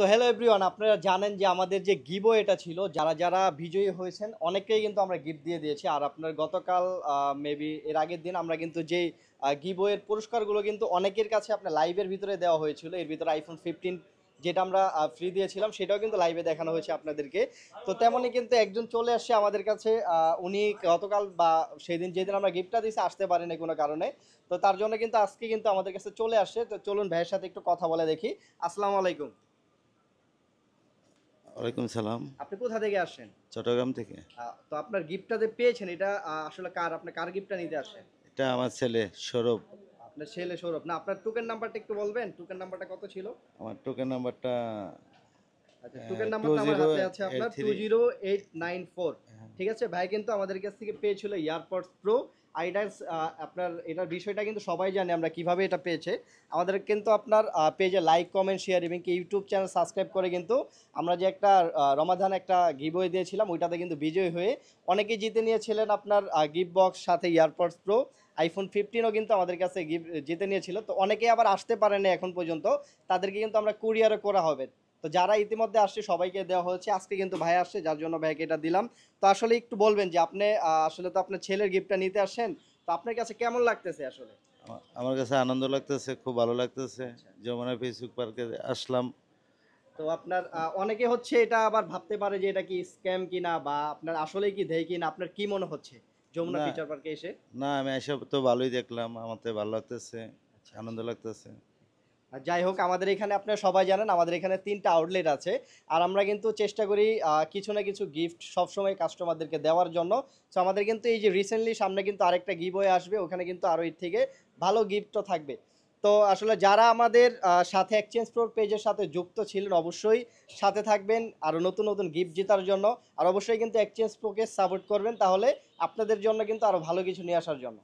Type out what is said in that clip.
তো hello everyone, আপনারা জানেন যে আমাদের যে গিভও এটা ছিল, যারা যারা বিজয়ী হয়েছেন অনেকেই কিন্তু আমরা গিফট দিয়ে দিয়েছি। আর আপনার গতকাল মেবি এর আগের দিন আমরা কিন্তু যেই গিভও এর পুরস্কারগুলো কিন্তু অনেকের কাছে আপনার লাইভের ভিতরে দেওয়া হয়েছিল। এর ভিতরে আইফোন 15 যেটা আমরা ফ্রি দিয়েছিলাম সেটাও কিন্তু লাইভে দেখানো হয়েছে আপনাদেরকে। তো তেমনই কিন্তু একজন চলে আসছে আমাদের কাছে, উনি গতকাল বা সেদিন যেদিন আমরা গিফটটা দিয়েছি আসতে পারেনি কোনো কারণে। তো তার জন্য কিন্তু আজকে কিন্তু আমাদের কাছে চলে আসছে। তো চলুন ভাইয়ের সাথে একটু কথা বলে দেখি। আসসালামু আলাইকুম। ওয়ালাইকুম সালাম। আপনি কোথা থেকে আসছেন? চট্টগ্রাম থেকে। তো আপনার গিফটটা যে পেয়েছেন এটা আসলে কার? আপনি কার গিফটটা নিতে আসছেন? এটা আমার ছেলে সৌরভ। আপনার ছেলে সৌরভ। না, আপনার টোকেন নাম্বারটা একটু বলবেন? টোকেন নাম্বারটা কত ছিল? আমার টোকেন নাম্বারটা আচ্ছা, টোকেন টু নাম্বারটা আমার জিরো হাতে আছে এইট আপনার থ্রি 20894। ঠিক আছে? ভাই কিন্তু আমাদের কাছ থেকে পেয়েছিল এয়ারপডস প্রো। আর এটা আপনার এটার বিষয়টা কিন্তু সবাই জানে আমরা কিভাবে এটা পেয়েছে। আমাদের কিন্তু আপনার পেজে লাইক, কমেন্ট, শেয়ার এবং কি ইউটিউব চ্যানেল সাবস্ক্রাইব করে কিন্তু আমরা যে একটা রমাদান একটা গিভওয়ে দিয়েছিলাম ওইটাতে কিন্তু বিজয়ী হয়ে অনেকেই জিতে নিয়েছিলেন আপনার গিফট বক্স সাথে এয়ারপডস প্রো। আইফোন 15ও কিন্তু আমাদের কাছে গিফট জিতে নিয়েছিল। তো অনেকেই আবার আসতে পারেনি এখন পর্যন্ত, তাদেরকে কিন্তু আমরা কুরিয়ারে করা হবে। তো যারা ইতিমধ্যে আসছে সবাইকে দেওয়া হয়েছে। আজকে কিন্তু ভাই আসছে যার জন্য ভাইকে এটা দিলাম। তো আসলে একটু বলবেন যে আপনি আসলে তো আপনার ছেলের গিফটটা নিতে আসছেন, তো আপনার কাছে কেমন লাগতেছে আসলে? আমার কাছে আনন্দ লাগতেছে, খুব ভালো লাগতেছে। আচ্ছা। যমুনা ফেসবুক পার্কে আসলাম। তো আপনার অনেকে হচ্ছে এটা আবার ভাবতে পারে যে এটা কি স্ক্যাম কিনা বা আপনার আসলেই কি দেয় কিনা, আপনার কি মনে হচ্ছে যমুনা না, ফিচার পার্কে এসে? না, আমি এসব তো ভালোই দেখলাম, আমার তো ভালো লাগতেছে, আচ্ছা, আনন্দ আচ্ছা। লাগতেছে। আর যাই হোক, আমাদের এখানে আপনারা সবাই জানেন আমাদের এখানে 3টা আউটলেট আছে। আর আমরা কিন্তু চেষ্টা করি কিছু না কিছু গিফট সবসময় কাস্টমারদেরকে দেওয়ার জন্য। সো আমাদের কিন্তু এই যে রিসেন্টলি সামনে কিন্তু আরেকটা গিভওয়ে আসবে, ওখানে কিন্তু আরও এর থেকে ভালো গিফটও থাকবে। তো আসলে যারা আমাদের সাথে এক্সচেঞ্জ প্রোর পেজের সাথে যুক্ত ছিলেন অবশ্যই সাথে থাকবেন আরও নতুন নতুন গিফট জেতার জন্য। আর অবশ্যই কিন্তু এক্সচেঞ্জ প্রোকে সাপোর্ট করবেন, তাহলে আপনাদের জন্য কিন্তু আরও ভালো কিছু নিয়ে আসার জন্য।